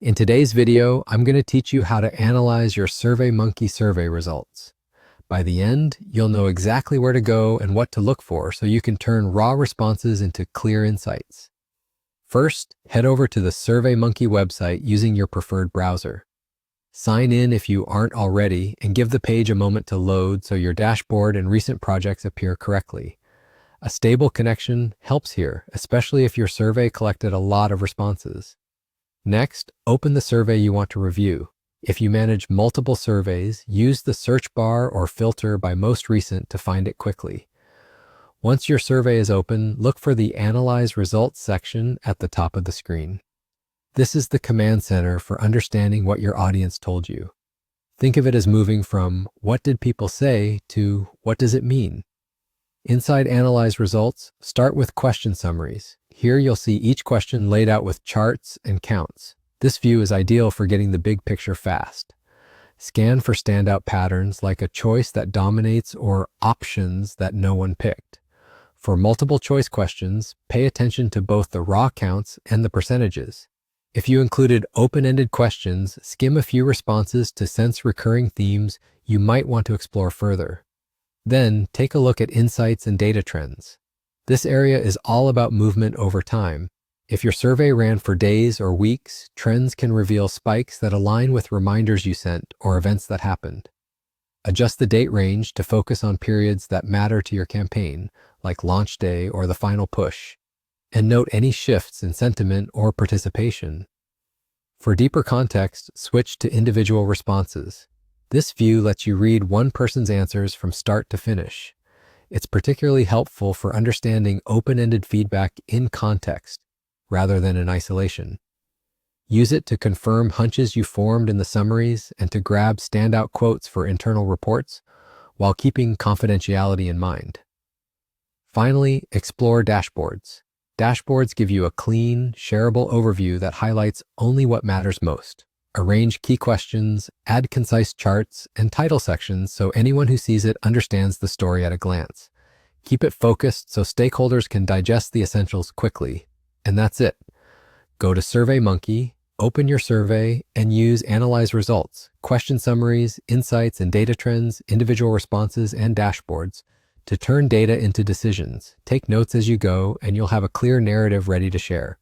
In today's video, I'm going to teach you how to analyze your SurveyMonkey survey results. By the end, you'll know exactly where to go and what to look for so you can turn raw responses into clear insights. First, head over to the SurveyMonkey website using your preferred browser. Sign in if you aren't already and give the page a moment to load so your dashboard and recent projects appear correctly. A stable connection helps here, especially if your survey collected a lot of responses. Next, open the survey you want to review. If you manage multiple surveys, use the search bar or filter by most recent to find it quickly. Once your survey is open, look for the Analyze Results section at the top of the screen. This is the command center for understanding what your audience told you. Think of it as moving from "what did people say" to "what does it mean?" Inside Analyze Results, start with question summaries. Here you'll see each question laid out with charts and counts. This view is ideal for getting the big picture fast. Scan for standout patterns like a choice that dominates or options that no one picked. For multiple choice questions, pay attention to both the raw counts and the percentages. If you included open-ended questions, skim a few responses to sense recurring themes you might want to explore further. Then, take a look at insights and data trends. This area is all about movement over time. If your survey ran for days or weeks, trends can reveal spikes that align with reminders you sent or events that happened. Adjust the date range to focus on periods that matter to your campaign, like launch day or the final push, and note any shifts in sentiment or participation. For deeper context, switch to individual responses. This view lets you read one person's answers from start to finish. It's particularly helpful for understanding open-ended feedback in context, rather than in isolation. Use it to confirm hunches you formed in the summaries and to grab standout quotes for internal reports, while keeping confidentiality in mind. Finally, explore dashboards. Dashboards give you a clean, shareable overview that highlights only what matters most. Arrange key questions, add concise charts, and title sections so anyone who sees it understands the story at a glance. Keep it focused so stakeholders can digest the essentials quickly. And that's it. Go to SurveyMonkey, open your survey, and use Analyze Results, question summaries, insights and data trends, individual responses, and dashboards to turn data into decisions. Take notes as you go, and you'll have a clear narrative ready to share.